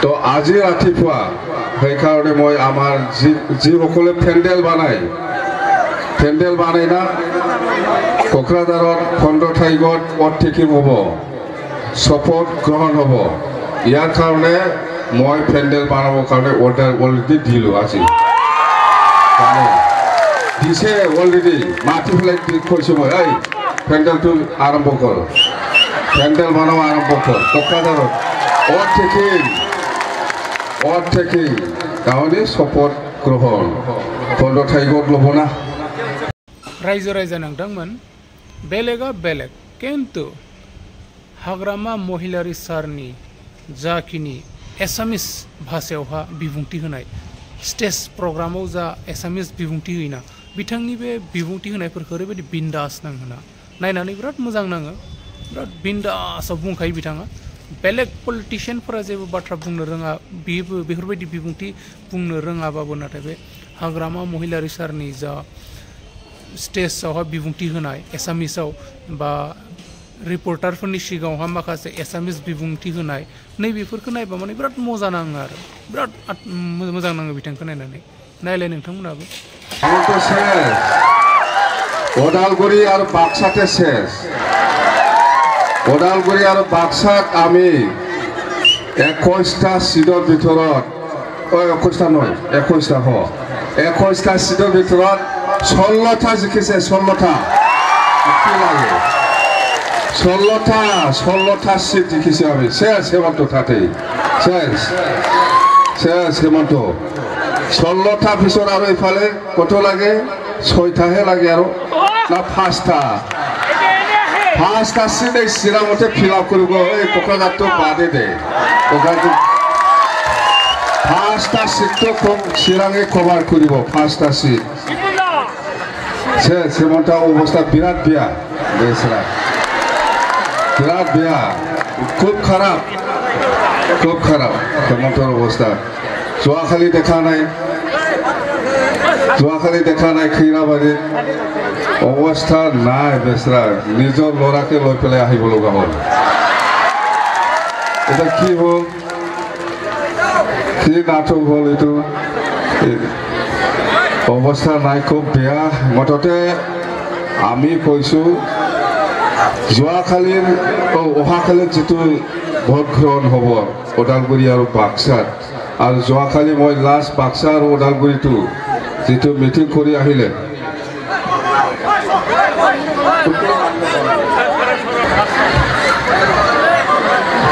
তো আজি ৰাতিপুৱা সেইকাৰণে মই আমাৰ যিসকলে পেণ্ডেল বানাই না কোকৰাঝাৰত 15 তাৰিখত পথ টেকিং হ'ব শপথ গ্ৰহণ হ'ব ইয়াৰ কাৰণে মই পেণ্ডেল বানাবৰ কাৰণে অৰ্ডাৰ অলৰেডি দিলো আজি দিছে অলৰেডি মাটি ফেলাই কৈছোঁ মই এই পেণ্ডেলটো আৰম্ভ কৰ পেণ্ডেল বানাব আৰম্ভ কৰ কোকৰাঝাৰত অথ টেকিং গাঁৱৰে শপথ গ্ৰহণ 15 তাৰিখত ল'ব না रायजो राजा नोंथांमोन बेलेगा बेलेग किन्तु हाग्रामा महिलारी सारनि जाखिनि एसामिस भाषायावहा बिबुंथि होनाय स्टेज प्रग्रामाव जा एसामिस बिबुंथि होयोना बिथांनि बे बिबुंथि होनायफोरखौ ओरैबायदि बिन्दास नाङोना नायनानै बिराद मोजां नाङो बिराद बिन्दासाव बुंखायो बिथाङा बेलेग पलिटिशियानफोरा जेबो बाथ्रा बुंनो रोङा बेफोरबायदि बिबुंथि बुंनो रोङाबाबो नाथाय बे हाग्रामा महिलारी सारनि जा स्टेजआवहा बिबुंथि होनाय एसामिसाव बा रिपर्टारफोरनि सिगाङावहा माखासे एसामिस बिबुंथि होनाय नैबेफोरखौ नायबा माने बिराद मोजां नाङो आरो बिराद मोजां नाङो बिथांखौ नायनानै नायलाय नोंथांमोनाबो ওদালগুৰি আৰু বাক্সাতে শেষ ওদালগুৰি আৰু বাক্সাত আমি 21টা সিটৰ ভিতৰত 21টা নহয় 21টা 21টা সিটৰ ভিতৰত 16টা জিকিছে 16টা কি লাগে 16টা সিট জিকিছে আমি শেষ হেমন্ত তাতেই শেষ হেমন্ত 16টা পিছত আৰু ইফালে কত লাগে 6টাহে লাগে আৰু না 5টা সিট এই চিৰাঙতে ফিল আপ কৰিব এই কোকৰাঝাৰটো বাদে দে কোকৰাঝাৰ 5টা সিটটো চিৰাঙে কভাৰ কৰিব 5টা সিট হেমন্ত অৱস্থা বিৰাট বেয়া বেচৰা বিৰাট বেয়া খুব খাৰাপ হেমন্তৰ অৱস্থা যোৱাকালি দেখা নাই খৈৰাবাৰীত অৱস্থা নাই বেচৰা নিজৰ ল'ৰাকে লৈ পেলাই আহিব লগা হ'ল এটা কি হ'ল কি নাটক হ'ল এইটো অৱস্থা নাই খুব বেয়া মততে আমি কৈছোঁ যোৱাকালিৰ অহাকালিত যিটো ভোট গ্ৰহণ হ'ব ওদালগুৰি আৰু বাক্সাত আৰু যোৱাকালি মই লাষ্ট বাক্সা আৰু ওদালগুৰিটো যিটো মিটিং কৰি আহিলে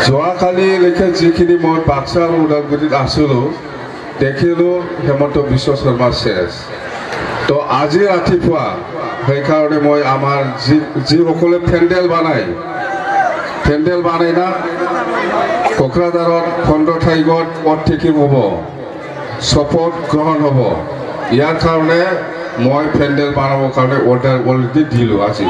যোৱাকালিলৈকে যিখিনি মই বাক্সা আৰু ওদালগুৰিত আছিলোঁ দেখিলোঁ হেমন্ত বিশ্ব শৰ্মা শেষ তো আজি ৰাতিপুৱা সেইকাৰণে মই আমাৰ যিসকলে পেণ্ডেল বানাই না কোকৰাঝাৰত 15 তাৰিখত পথ টেকিং হ'ব শপথ গ্ৰহণ হ'ব ইয়াৰ কাৰণে মই পেণ্ডেল বানাবৰ কাৰণে অৰ্ডাৰ অলৰেডি দিলোঁ আজি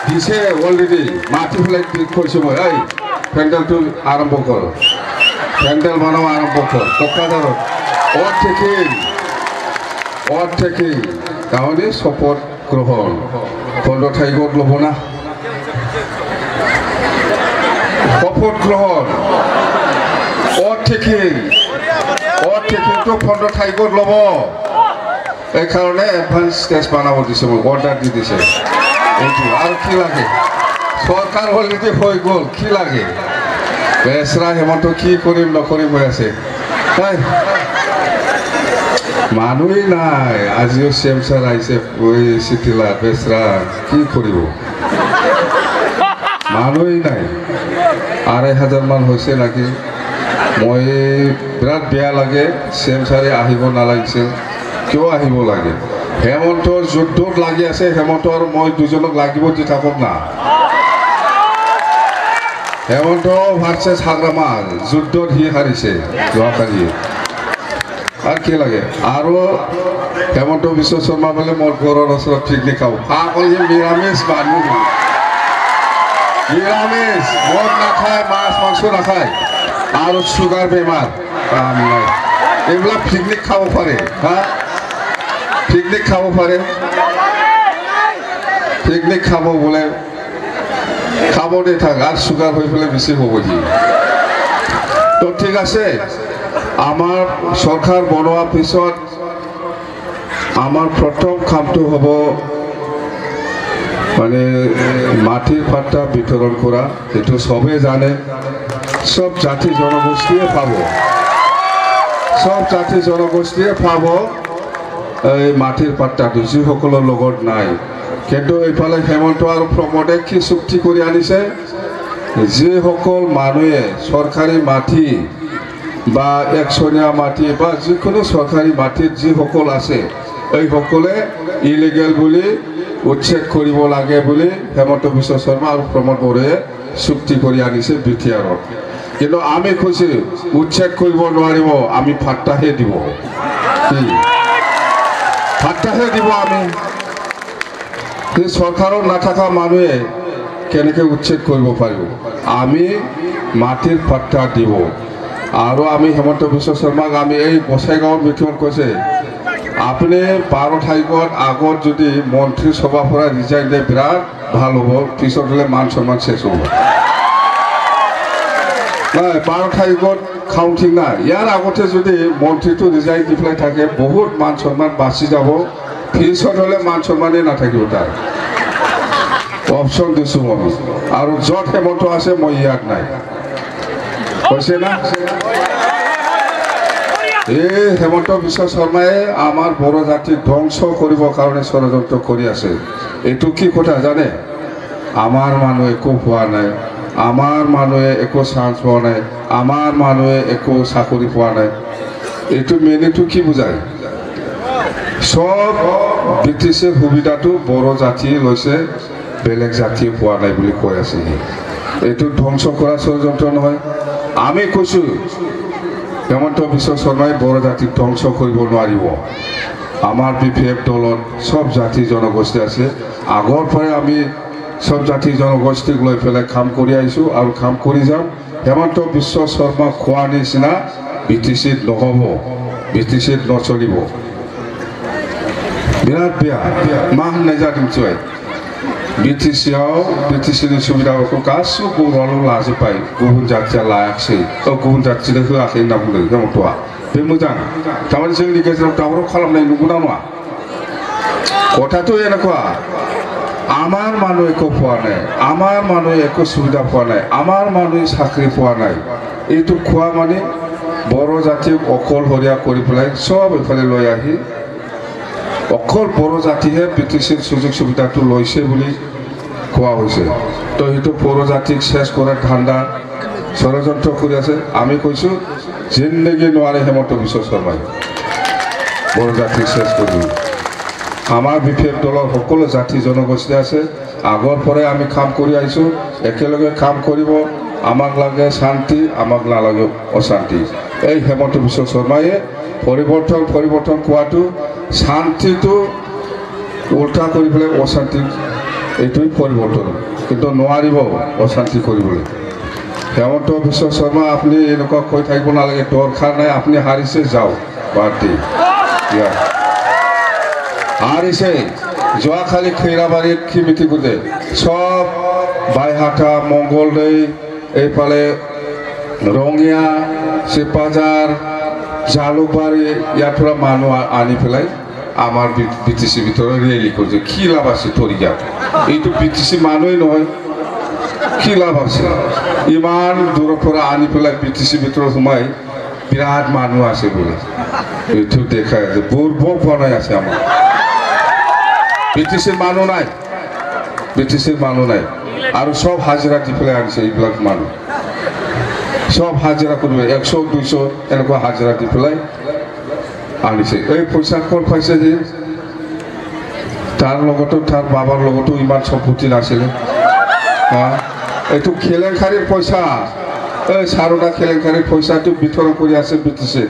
দিছে অলৰেডি মাটি ফেলাই কৈছোঁ মই এই পেণ্ডেলটো আৰম্ভ কৰ পেণ্ডেল বানাব আৰম্ভ কৰ কোকৰাঝাৰত অথ টেকিং গাঁৱৰে শপথ গ্ৰহণ 15 তাৰিখত ল'ব না শপথ গ্ৰহণ অথ টেকিংটো 15 তাৰিখত ল'ব এইকাৰণে এডভান্স ষ্টেজ বানাব দিছে মই অৰ্ডাৰ দি দিছে এইটো আৰু কি লাগে চৰকাৰ অলৰেডি হৈ গ'ল কি লাগে বেচৰা হেমন্ত কি কৰিম নকৰিম হৈ আছে মানুহেই নাই আজিও চেমচাৰ আহিছে চিটিলা বেচৰা কি কৰিব মানুহেই নাই 2,500 মান হৈছে নাকি মই বিৰাট বেয়া লাগে চেমচাৰে আহিব নালাগিছিল কিয় আহিব লাগে হেমন্তৰ যুদ্ধত লাগি আছে হেমন্ত আৰু মই দুজনক লাগিব দি থাকক না হেমন্ত ভাৰ্চেছ হাগ্ৰামা যুদ্ধত সি হাৰিছে যোৱাকালি আৰু কি লাগে আৰু হেমন্ত বিশ্ব শৰ্মা বোলে মোৰ ঘৰৰ ওচৰত পিকনিক খাব নিৰামিষ মানুহ নিৰামিষ মদ নাখায় মাছ মাংস নাখায় আৰু চুগাৰ বেমাৰ কাম নাই এইবিলাক পিকনিক খাব পাৰে পিকনিক খাব বোলে খাব দে থাক আৰু চুগাৰ হৈ পেলাই বেছি হ'ব ঠিক আছে আমাৰ সৰকাৰ বনোৱাৰ পিছত আমাৰ প্ৰথম কামটো হ'ব মানে মাটিৰ পাট্টা বিতৰণ কৰা এটো সবে জানে সব জাতি জনগোষ্ঠীয়ে পাব সব জাতি জনগোষ্ঠীয়ে পাব এই মাটিৰ পাট্টাটো যিসকলৰ লগত নাই কিন্তু এইফালে হেমন্ত আৰু প্ৰমোদে কি চুক্তি কৰি আনিছে যিসকল মানুহে সরকারি মাটি বা একশনীয়া মাটি বা যিকোনো সরকারি মাটিত যিসকল আছে এই সকলে ইলিগেল বুলি উচ্ছেদ কৰিব লাগে বুলি হেমন্ত বিশ্ব শৰ্মা আৰু প্ৰমোদ বড়োৱে চুক্তি কৰি আনিছে বিটিআৰত কিন্তু আমি কৈছো উচ্ছেদ কৰিব নোৱাৰিব আমি ফাট্টাহে দিব ফাট্টাহে দিব আমি এই সৰকাৰৰ নাথাকা মানুহে কেনেকৈ উচ্ছেদ কৰিব পাৰিব আমি মাটিৰ পাট্টা দিব আৰু আমি হেমন্ত বিশ্ব শৰ্মাক আমি এই গোসাইগাঁৱৰ মিটিঙত কৈছে আপুনি 12 তাৰিখত আগত যদি মন্ত্ৰী সভাৰ পৰা ৰিজাইন দিয়ে বিৰাট ভাল হ'ব পিছত হলে মান সন্মান শেষ হ'ব নাই 12 তাৰিখত কাউন্টিং নাই ইয়াৰ আগতে যদি মন্ত্ৰীটো ৰিজাইন দি পেলাই থাকে বহুত মান সন্মান বাচি যাব পিছত হলে মান সন্মানেই নাথাকিব তাৰ অপশন দিছো আমি আৰু যত হেমন্ত আছে মই ইয়াত নাই কৈছে না এই হেমন্ত বিশ্ব শৰ্মাই আমাৰ বড় জাতি ধ্বংস কৰিবৰ কাৰণে ষড়যন্ত্ৰ কৰি আছে এটো কি কথা জানে আমাৰ মানুহ একো পোৱা নাই আমাৰ মানুহে একো চান্স পোৱা নাই আমাৰ মানুহে একো চাকৰি পোৱা নাই এটো মেনেটো কি বুজায় সব ব্ৰিটিছৰ সুবিধাটো বড় জাতি লৈছে বেলেগ জাতি পোৱা নাই বুলি কৈ আছে এটো ধ্বংস কৰা ষড়যন্ত্ৰ নহয় আমি কৈছো হেমন্ত বিশ্ব শৰ্মাই বড় জাতিক ধ্বংস কৰিব নোৱাৰিব আমাৰ বিপিএফ দলত সব জাতি জনগোষ্ঠী আছে আগৰ পৰাই আমি সব জাতি জনগোষ্ঠীক লৈ পেলাই কাম কৰি আহিছো আৰু কাম কৰি যাম হেমন্ত বিশ্ব শৰ্মা খোৱা নিচিনা বিটিচিত নহব বিটিচিত নচলিব বিৰাট বেয়া মাহ নেজানিম চুৱাই বিটিচিआव বিটিচিनि सुबिदाफोरखौ गासिबो बर'आवल' लाजोब्बाय गुबुन जाथिया लायाखिसै गुबुन जाथिनो होआखै होनना बुंदों हेमन्तआ बे मोजां थारमाने जोंनि गेजेराव दावराव खालामनाय नुगौना नङा কথাটো এনেকুৱা আমাৰ মানুহ একো পোৱা নাই আমাৰ মানুহ একো সুবিধা পোৱা নাই আমাৰ মানুহ চাকৰি পোৱা নাই এইটো খোৱা মানে বড় জাতিক অকলশৰীয়া কৰি পেলাই সব এফালে লৈ আহি অকল বড় জাতিহে ব্ৰিটিছৰ সুযোগ সুবিধাটো লৈছে বুলি কোৱা হৈছে তো এইটো বড় জাতিক শেষ কৰাৰ ধান্দা ষড়যন্ত্ৰ কৰি আছে আমি কৈছো জিন্দগী নোৱাৰে হেমন্ত বিশ্ব শৰ্মাই বড় জাতিক শেষ কৰিব আমাৰ বিপিএফ দলৰ সকলো জাতি জনগোষ্ঠী আছে আগৰ পৰাই আমি কাম কৰি আহিছো একেলগে কাম কৰিব আমাক লাগে শান্তি আমাক নালাগে অশান্তি এই হেমন্ত বিশ্ব শৰ্মাই পৰিৱৰ্তন কোৱাটো শান্তিটো উল্টা কৰি পেলাই অশান্তি এইটোই পৰিৱৰ্তন কিন্তু নোৱাৰিব অশান্তি কৰিবলৈ হেমন্ত বিশ্ব শৰ্মা আপুনি এনেকুৱা কৈ থাকিব নালাগে দৰকাৰ নাই আপুনি হাৰিছে যাওক পাৰ্টি হাৰিছে যোৱাকালি খৈৰাবাৰীত কি মিটিং কৰিলে সব বাইহাটা মংগলদৈ এইফালে ৰঙিয়া চিপাজাৰ জালুকবাৰী ইয়াৰ পৰা মানুহ আনি পেলাই আমাৰ বিটিচি ভিতৰত ৰেলী কৰিছে কি লাভ আছে তৰিয়াত এইটো বিটিচি মানুহেই নহয় কি লাভ আছে ইমান দূৰৰ পৰা আনি পেলাই বিটিচি ভিতৰত সোমাই বিৰাট মানুহ আছে বুলি এইটো দেখাই আছে বুৰ্বক বনাই আছে আমাৰ বিটিচিৰ মানুহ নাই আৰু সব হাজিৰা দি পেলাই আনিছে এইবিলাক মানুহ সব হাজিৰা কৰিব 100 200 এনেকুৱা হাজিৰা দি পেলাই আনিছে এই পইচা ক'ত পাইছে যে তাৰ লগতো তাৰ বাবাৰ লগতো ইমান সম্পত্তি নাছিলে এইটো খেলেংখাৰীৰ পইচা এই চাৰোটা খেলেংখাৰীৰ পইচাটো বিতৰণ কৰি আছে ব্ৰিটিছে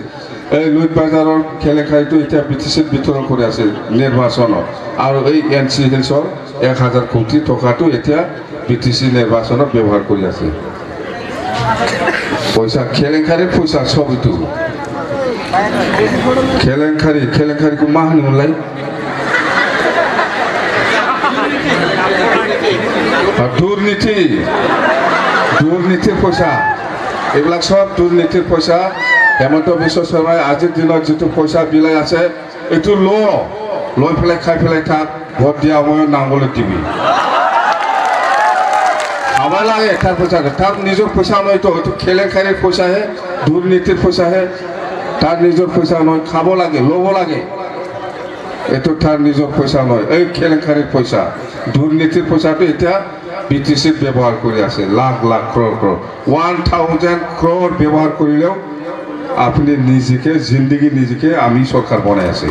এই লুইট বাজাৰৰ খেলেংখাৰীটো এতিয়া ব্ৰিটিছে বিতৰণ কৰি আছে নিৰ্বাচনত আৰু এই এনচি হিলছৰ 1000 কোটি টকাটো এতিয়া ব্ৰিটিছে নিৰ্বাচনত ব্যৱহাৰ কৰি আছে পয়সা খেলেংখাৰিৰ পয়সা সব itu খেলেংখাৰিku मा होनोमोनलाय दुर्नीति पयसा এইবিলাক সব দুৰ্নীতিৰ পইচা হেমন্ত বিশ্ব শৰ্মাই আজিৰ দিনত যিটো পইচা বিলাই আছে এইটো লৈ পেলাই খাই পেলাই থাক ভোট দিয়া সময়ত নাঙলৈ দিবি খাব লাগে তাৰ পইচা তাৰ নিজৰ পইচা নহয়তো হয়তো খেলেখাৰীৰ পইচাহে দুৰ্নীতিৰ পইচাহে তাৰ নিজৰ পইচা নহয় খাব লাগে ল'ব লাগে এইটো তাৰ নিজৰ পইচা নহয় এই খেলেখাৰীৰ পইচা দুৰ্নীতিৰ পইচাটো এতিয়া BTCত ব্যৱহাৰ কৰি আছে লাখ লাখ ক্ৰ'ৰ 1000 ক্ৰ'ৰ ব্যৱহাৰ কৰিলেও আপুনি নিজকে জিন্দগী নিজকে আমি চৰকাৰ বনাই আছে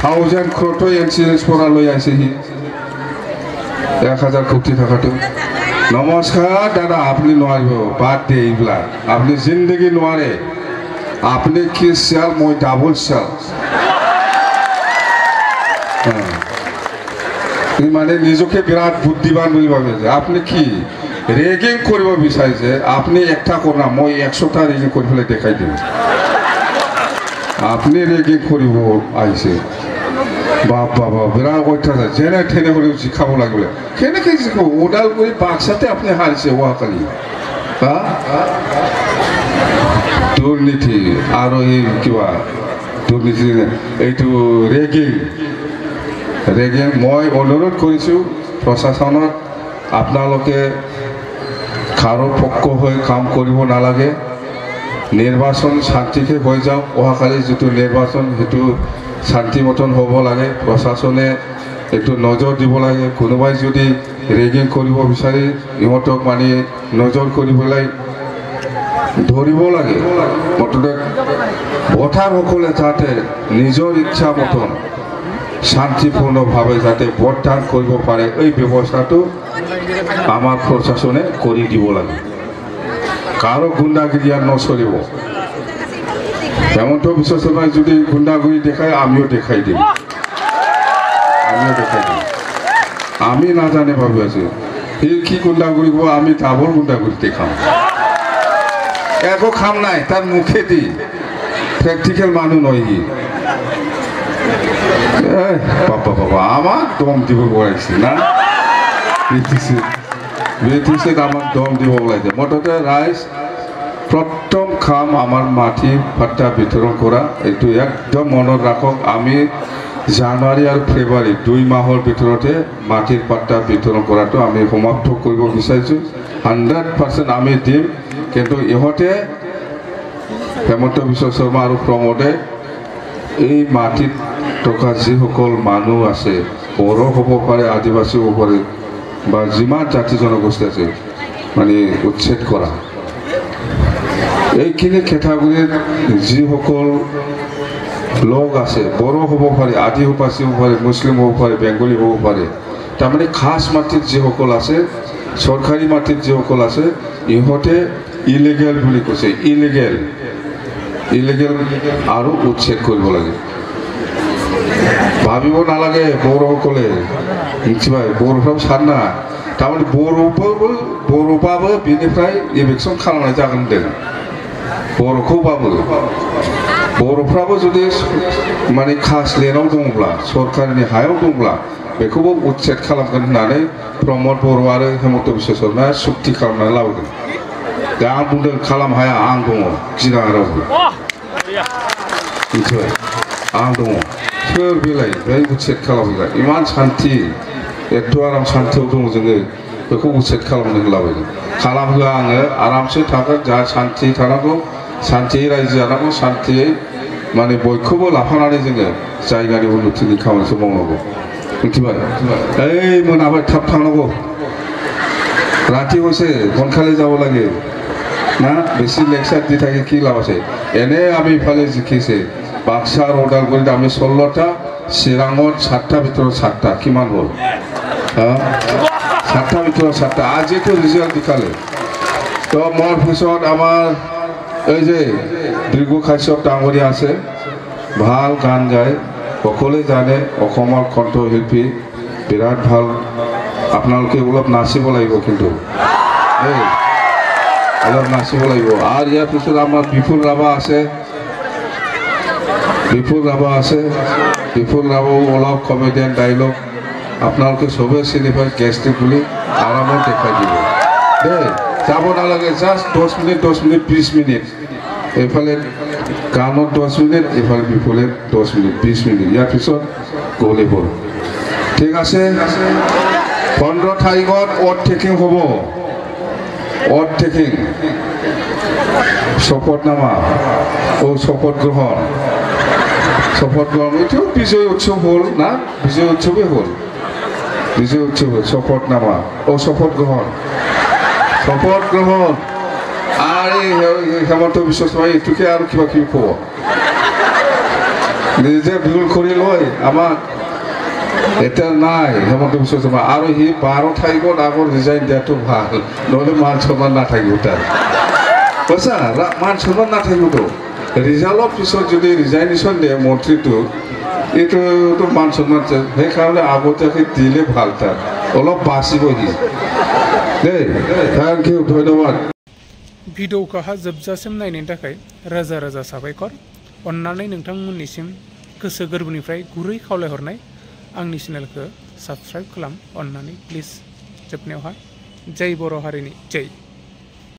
1000 ক্ৰ'ৰটো ইঞ্চুৰেঞ্চ পৰা লৈ আছে সি 1000 কোটি টাকাটো নমস্কাৰ দাদা আপুনি নোৱাৰিব বাদ দে এইবিলাক আপুনি জিন্দগী নোৱাৰে আপনি কি চাল মই ডাবল চাল মানে নিজকে বিৰাট বুদ্ধিমান বুলি ভাবে যে আপনি কি ৰেগিং কৰিব বিচাৰিছে আপনি একটা কৰা মই 100টা ৰেগিং কৰি ফেলে দেখাই দিম আপনি ৰেগিং কৰিব আহিছে বাপ বাবা বিৰাট অত্যাচাৰ যেনে ঠেনে হলেও শিখাব লাগবে কেনেকৈ শিখাব ওদালগুৰি বাক্সাতে আপনি হাৰিছে ওয়াকালি দুৰ্নীতি আৰু এই কিবা দুৰ্নীতি এইটো ৰেগিং মই অনুৰোধ কৰিছোঁ প্ৰশাসনত আপোনালোকে কাৰো পক্ষ হৈ কাম কৰিব নালাগে নিৰ্বাচন শান্তিকে হৈ যাওক অহাকালি যিটো নিৰ্বাচন সেইটো শান্তিমতন হ'ব লাগে প্ৰশাসনে এইটো নজৰ দিব লাগে কোনোবাই যদি ৰেগিং কৰিব বিচাৰি ইহঁতক মানে নজৰ কৰিবলৈ ধৰিব লাগে মুঠতে ভোটাৰসকলে যাতে নিজৰ ইচ্ছা মতন শান্তিপূৰ্ণভাৱে যাতে ভোটদান কৰিব পাৰে এই ব্যৱস্থাটো আমাৰ প্ৰশাসনে কৰি দিব লাগে কাৰো গুণ্ডাগিৰি নচলিব হেমন্ত বিশ্ব শৰ্মাই যদি গুণ্ডাগিৰি দেখায় আমিও দেখাই দিম আমি নাজানে ভাবি আছো সি কি গুণ্ডাগিৰি কৰিব আমি ডাবল গুণ্ডাগিৰি দেখাম একো খাম নাই তার মুখে দি প্র্যাকটিক্যাল মানুষ নয় কি বাবা বাবা আমার দম দিব বলাইছে না ব্রিটিশে আমার দম দিব বলাইছে মুঠতে রাইজ প্রথম কাম আমার মাটি পাট্টা বিতরণ করা এইটো একদম মনত রাখক আমি জানুৱাৰী আৰু ফেব্ৰুৱাৰী 2 মাহৰ ভিতৰতে মাটিৰ পাট্টা বিতৰণ কৰাটো আমি সমাপ্ত কৰিব বিচাৰিছো 100% আমি দিম কিন্তু ইহঁতে হেমন্ত বিশ্ব শৰ্মা আৰু প্ৰমোদে এই মাটিত থকা যিসকল মানুহ আছে বড়ো হ'ব পাৰে আদিবাসী হ'ব পাৰে বা যিমান জাতি জনগোষ্ঠী আছে মানে উচ্ছেদ কৰা এইখিনি কেটাগৰীৰ যিসকল লোক আছে বড়ো হ'ব পাৰে আদিবাসী হ'ব পাৰে মুছলিম হ'ব পাৰে বেংগলী হ'ব পাৰে তাৰমানে খাস মাটিত যিসকল আছে চৰকাৰী মাটিত যিসকল আছে ইহঁতে ইলিগেল বুলি কৈছে ইলিগেল আৰু উচ্ছেদ কৰিব লাগে ভাবিব নালাগে বড়োসকলে মিथिबाय बर'फ्राबो सानना थारमाने बर'बाबो बिनिफ्राय इलेक्सन खालामनाय जागोन होनदों बर'खौबाबो बर'फ्राबो जुदि माने खास लेनाव दङब्ला सरकारनि हायाव दङब्ला बेखौबो उच्ছেद खालामगोन होननानै प्रमोद बर' आरो हेमন্ত বিশ্ব शर्माया सुक्ति खालामनानै लाबोदों दा आं बुंदों खालाम हाया आं दङ गिनाङा रावबो मिथिबाय आं दङ सोर बेलाय बे उच्ছেद खालामग्रा इमान शान्ति एथ' आराम शान्तियाव दङ जोङो बेखौ उच्ছেद खालामनो लाबोदों खालामहोआ आङो आरामसे थागोन जा शान्ति थानांगौ शान्तियै रायजो जानांगौ शान्तियै माने बयखौबो लाफानानै जोङो जायगानि उन्नतिनि खामानिखौ मावनांगौ मिथिबाय ओइ मोनाबाय थाब थांनांगौ राति হৈছে বনখালি যাব লাগে না বেছি লেকচাৰ দি থাকে কি লাভ আছে এনে আমি ইফালে জিকিছে বাক্সা আৰু ওদালগুৰিত আমি 16টা চিৰাঙত 7টা ভিতৰত 7টা কিমান হ'ল 7টা ভিতৰত 7টা আজিতো ৰিজাল্ট দেখালে তো মোৰ পিছত আমাৰ এই যে দীৰ্ঘ কাশ্যপ ডাঙৰীয়া আছে ভাল গান গায় সকলোৱে জানে অসমৰ কণ্ঠশিল্পী বিৰাট ভাল আপোনালোকে অলপ নাচিব লাগিব কিন্তু এই অলপ নাচিব লাগিব আৰু ইয়াৰ পিছত আমাৰ বিপুল ৰাভা আছে বিপুল ৰাভাও অলপ কমেডিয়ান ডাইলগ আপোনালোকে চবে চিনি পায় গেষ্টিক বুলি আৰামত দেখাই দিব দেই যাব নালাগে জাষ্ট 10 মিনিট 20 মিনিট এইফালে কাণত 10 মিনিট এইফালে বিফলে 10 মিনিট 20 মিনিট ইয়াৰ পিছত গ'লে হ'ল ঠিক আছে 15 তাৰিখত অট টেকিং হ'ব অট টেকিং শপতনামা ও শপথ গ্রহণ এটাও বিজয় উৎসব হল না বিজয় উৎসবে হল বিজয় উৎসব শপথনামা ও শপথ গ্রহণ আর এই হেমন্ত বিশ্ব শর্মা এইটোকে আৰু কিবা কিবি ক'ব নিজে ভুল কৰি লয় আমাক এতিয়া নাই হেমন্ত বিশ্ব শৰ্মা আৰু সি 12 তাৰিখত আগৰ ৰিজাইন দিয়াটো ভাল নহ'লে মান সন্মান নাথাকিব তাৰ কৈছা মান সন্মান নাথাকিবতো ৰিজাল্টৰ পিছত যদি ৰিজাইনেশ্যন দিয়ে মন্ত্ৰীটো এইটোতো মান সন্মান সেইকাৰণে আগতীয়াকৈ দিলে ভাল তাৰ অলপ বাচিবহি দেই থেংক ইউ ধন্যবাদ भिडिअखौहा जोबजासिम नायनायनि थाखाय रोजा रोजा साबायखर अन्नानै नोंथांमोननिसिम गोसो गोरबोनिफ्राय गुरै खावलायहरनाय आंनि चेनेलखौ साबस्क्राइब खालाम अन्नानै प्लिज जोबनायावहा जय बर' हारिनि जय